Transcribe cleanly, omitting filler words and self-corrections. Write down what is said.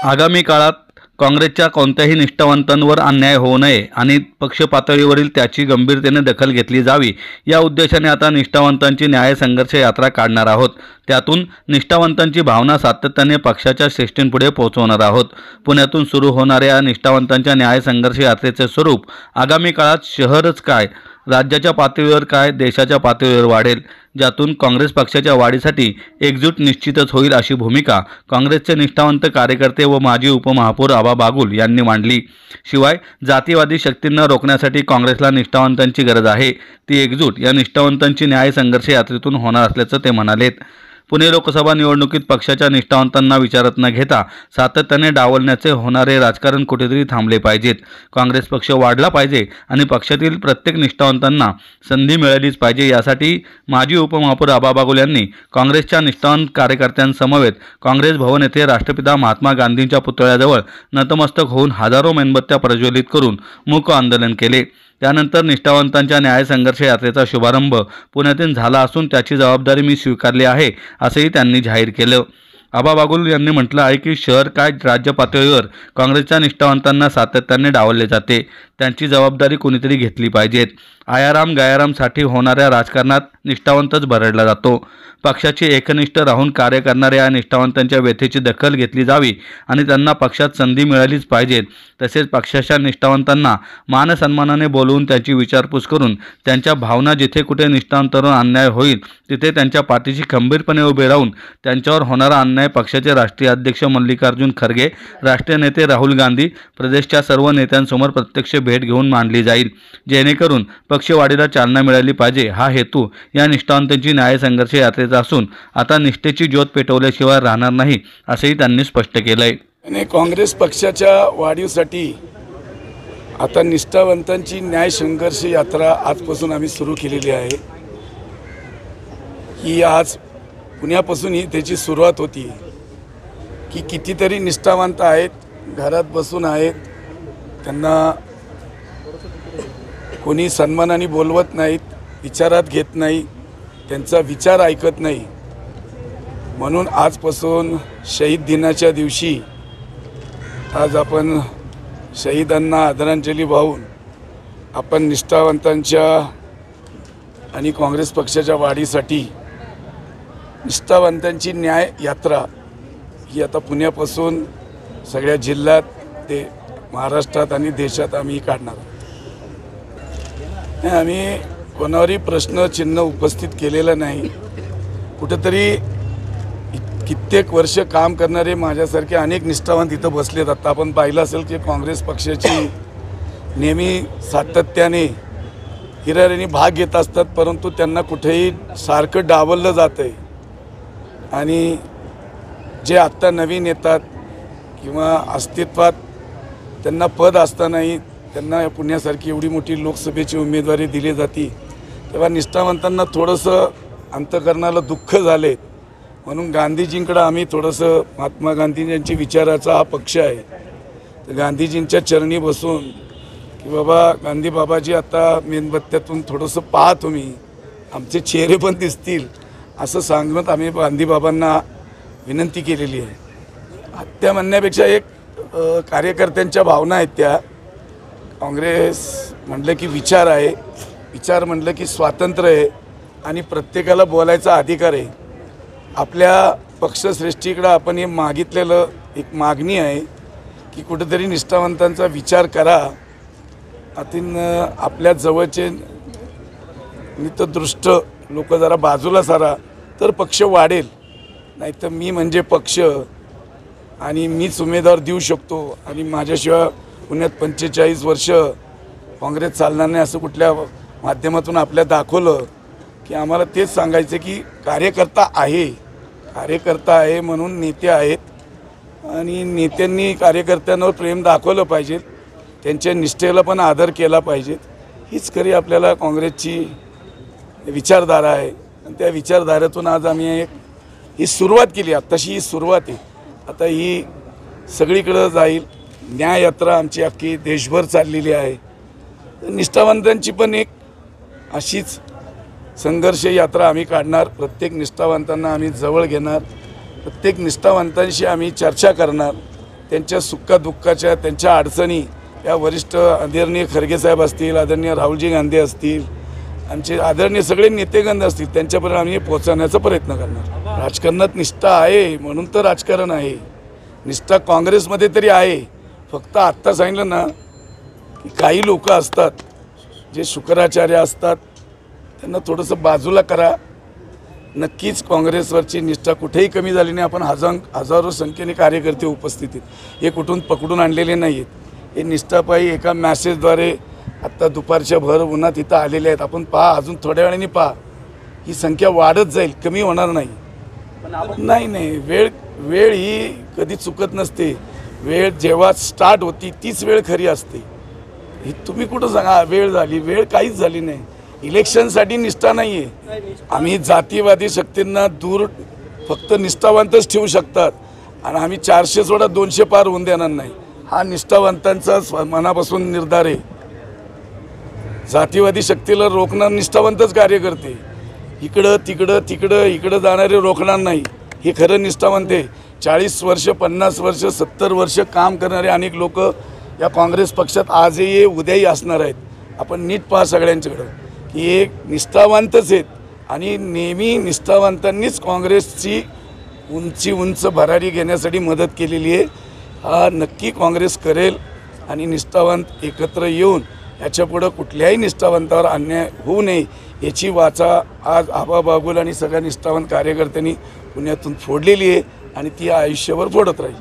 आगामी काळात काँग्रेसच्या कोणत्याही निष्ठावंतांवर अन्याय होऊ नये आणि पक्ष पातळीवरील त्याची गंभीरतेने दखल घेतली जावी या उद्देशाने आता निष्ठावंतांची न्याय संघर्ष यात्रा काढणार आहोत। त्यातून निष्ठावंतांची भावना सातत्याने पक्षाच्या श्रेष्ठींपुढे पोहोचवणार आहोत। पुण्यातून सुरू होणाऱ्या निष्ठावंतांच्या न्याय संघर्ष यात्रेचे स्वरूप आगामी काळात शहरच काय, राज्याच्या पातळीवर काय, देशाच्या पातळीवर वाढेल, ज्यातून काँग्रेस पक्षाच्या वाढीसाठी एकजूट निश्चितच होईल अशी भूमिका काँग्रेसचे निष्ठावंत कार्यकर्ते व माजी उपमहापौर आबा बागुल यांनी मांडली। शिवाय जातीवादी शक्तींना रोखण्यासाठी काँग्रेसला निष्ठावंतांची गरज आहे, ती एकजूट या निष्ठावंतांची न्याय संघर्ष यात्रेतून होणार असल्याचं ते म्हणालेत। पुणे लोकसभा निवडणुकीत पक्षाच्या निष्ठावंतांना विचारात न घेता सातत्याने डावलण्याचे होणारे राजकारण कुठेतरी थांबले पाहिजेत। काँग्रेस पक्ष वाढला पाहिजे आणि पक्षातील प्रत्येक निष्ठावंतांना संधी मिळालीच पाहिजे, यासाठी माजी उपमहापौर आबा बागुल यांनी काँग्रेसच्या निष्ठावंत कार्यकर्त्यांसमवेत काँग्रेस भवन येथे राष्ट्रपिता महात्मा गांधींच्या पुतळ्याजवळ नतमस्तक होऊन हजारो मेणबत्त्या प्रज्वलित करून मूक आंदोलन केले। त्यानंतर निष्ठावंतांच्या न्याय संघर्ष यात्रेचा शुभारंभ पुण्यातून झाला असून त्याची जबाबदारी मी स्वीकारली आहे असेही त्यांनी जाहीर केलं। आबा बागुल यांनी म्हटलं आहे की शहर काय, राज्य पातळीवर काँग्रेसच्या निष्ठावंतांना सातत्याने डावलले जाते, त्यांची जबाबदारी कोणीतरी घेतली पाहिजे। आयाराम गायारामसाठी होणाऱ्या राजकारणात निष्ठावंतच भरडला जातो। पक्षाची एकनिष्ठ राहून कार्य करणाऱ्या या निष्ठावंतांच्या व्यथेची दखल घेतली जावी आणि त्यांना पक्षात संधी मिळालीच पाहिजे। तसेच पक्षाच्या निष्ठावंतांना मान सन्मानाने बोलवून त्यांची विचारपूस करून त्यांच्या भावना, जिथे कुठे निष्ठावंतांवर अन्याय होईल तिथे त्यांच्या पाठीशी खंबीरपणे उभे राहून त्यांच्यावर होणारा अन्याय पक्षाचे राष्ट्रीय अध्यक्ष मल्लिकार्जुन खरगे, राष्ट्रीय नेते राहुल गांधी, प्रदेशच्या सर्व नेत्यांसमोर प्रत्यक्ष भेट घेऊन मांडली जाईल, जेणेकरून पक्षवाढीला चालना मिळाली पाहिजे। हा हेतू या निष्ठावंतांची न्याय संघर्ष यात्रेचा असून आता निष्ठेची ज्योत पेटवल्याशिवाय राहणार नाही असेही त्यांनी स्पष्ट केलंय। आणि काँग्रेस पक्षाच्या वाढीसाठी आता निष्ठावंतांची न्याय संघर्ष यात्रा आजपासून आम्ही सुरू केलेली आहे। ही आज पुण्यापासून ही त्याची सुरुवात होती की कितीतरी निष्ठावंत आहेत, घरात बसून आहेत, त्यांना कोणी सन्मानाने बोलवत नाहीत, विचारात घेत नाही, त्यांचा विचार ऐकत नाही। म्हणून आजपासून शहीद दिनाच्या दिवशी आज आपण शहीदांना आदरांजली वाहून आपण निष्ठावंतांच्या आणि काँग्रेस पक्षाच्या वाढीसाठी निष्ठावंतांची न्याय यात्रा ही आता पुण्यापासून सगळ्या जिल्ह्यात ते महाराष्ट्रात आणि देशात आम्ही काढणार। आम्ही कोणावरही प्रश्नचिन्ह उपस्थित केलेलं नाही। कुठेतरी कित्येक वर्ष काम करणारे माझ्यासारखे अनेक निष्ठावंत इथं बसलेत। आता आपण पाहिलं असेल की काँग्रेस पक्षाची नेहमी सातत्याने हिराऱ्यांनी भाग घेत असतात, परंतु त्यांना कुठेही सारखं डावललं जातं आहे। आणि जे आत्ता नवीन येतात किंवा अस्तित्वात त्यांना पद असतानाही त्यांना पुण्यासारखी एवढी मोठी लोकसभेची उमेदवारी दिली जाते, तेव्हा निष्ठावंतांना थोडंसं अंतःकरणाला दुःख झाले। म्हणून गांधीजींकडे आम्ही थोडंसं, महात्मा गांधीजींच्या विचाराचा हा पक्ष आहे, तर गांधीजींच्या चरणी बसून की बाबा गांधी बाबाजी आता मेणबत्त्यातून थोडंसं पाहा, तुम्ही आमचे चेहरे पण दिसतील असं सांगत आम्ही गांधी बाबांना विनंती केलेली आहे। हत्या म्हणण्यापेक्षा एक कार्यकर्त्यांच्या भावना आहेत त्या। काँग्रेस म्हटलं की विचार आहे, विचार म्हटलं की स्वातंत्र्य आहे आणि प्रत्येकाला बोलायचा अधिकार आहे। आपल्या पक्षश्रेष्ठीकडे आपण हे मागितलेलं एक मागणी आहे की कुठेतरी निष्ठावंतांचा विचार करा। आतीन आपल्या जवळचे नितदृष्ट लोक जरा बाजूला सारा तर पक्ष वाढेल, नाहीतर मी म्हणजे पक्ष आणि मीच उमेदवार देऊ शकतो आणि माझ्याशिवाय पुण्यात 45 वर्ष काँग्रेस चालणार नाही असं कुठल्या माध्यमातून आपल्या दाखवलं की आम्हाला तेच सांगायचं की कार्यकर्ता आहे म्हणून नेते आहेत आणि नेत्यांनी कार्यकर्त्यांवर प्रेम दाखवलं पाहिजे, त्यांच्या निष्ठेला पण आदर केला पाहिजे। हीच खरी आपल्याला काँग्रेसची विचारधारा आहे आणि त्या विचारधारेतून आज आम्ही ही सुरुवात केली। आत्ताशी ही सुरुवात आहे, आता ही सगळीकडे जाईल। न्याय यात्रा आमची अख्खी देशभर चाललेली आहे। निष्ठावंतांची पण एक अशीच संघर्ष यात्रा आम्ही काढणार। प्रत्येक निष्ठावंतांना आम्ही जवळ घेणार, प्रत्येक निष्ठावंतांशी आम्ही चर्चा करणार त्यांच्या सुखदुःखाच्या, त्यांच्या अडचणी या वरिष्ठ आदरणीय खरगे साहेब असतील, आदरणीय राहुलजी गांधी असतील, आमचे आदरणीय सगळे नेतेगण असतील, त्यांच्यापर्यंत आम्ही पोहोचवण्याचा प्रयत्न करणार. राजकारणात निष्ठा आहे म्हणून तर राजकारण आहे. निष्ठा काँग्रेसमध्ये तरी आहे. फक्त आत्ता सांगितलं ना की काही लोक असतात जे शुक्राचार्य असतात, त्यांना थोडंसं बाजूला करा. नक्कीच काँग्रेसवरची निष्ठा कुठेही कमी झाली नाही. आपण हजारो संख्येने कार्यकर्ते उपस्थित आहेत. हे कुठून पकडून आणलेले नाही आहेत. हे निष्ठापायी एका मॅसेजद्वारे आत्ता दुपारच्या भर उन्हात इथं आलेले आहेत. आपण पहा, अजून थोड्या वेळाने पहा, ही संख्या वाढत जाईल, कमी होणार नाही. नाही, वेळ ही कधी चुकत नसते. वेळ जेव्हा स्टार्ट होती तीच वेळ खरी असते. ही तुम्ही कुठं सांगा वेळ झाली? वेळ काहीच झाली नाही. इलेक्शनसाठी निष्ठा नाही आहे. आम्ही जातीवादी शक्तींना दूर फक्त निष्ठावंतच ठेवू शकतात आणि आम्ही 400 सोडा 200 पार होऊन देणार नाही. हा निष्ठावंतांचा मनापासून निर्धार आहे. जातीवादी शक्तीला रोखणार निष्ठावंतच कार्य करते. इकडं जाणारे रोखणार नाही. हे खरं निष्ठावंत आहे. 40 वर्ष, 50 वर्ष, 70 वर्ष काम करणारे अनेक लोक या काँग्रेस पक्षात आजही उद्याही असणार आहेत. आपण नीट पहा सगळ्यांच्याकडं की एक निष्ठावंतच आहेत आणि नेहमी निष्ठावंतांनीच काँग्रेसची उंच भरारी घेण्यासाठी मदत केलेली आहे. हा नक्की काँग्रेस करेल आणि निष्ठावंत एकत्र येऊन याच्यापुढं कुठल्याही निष्ठावंतावर अन्याय होऊ नये याची वाचा आज आबा बागुल आणि सगळ्या निष्ठावंत कार्यकर्त्यांनी पुण्यातून फोडलेली आहे आणि ती आयुष्यभर फोडत राहील.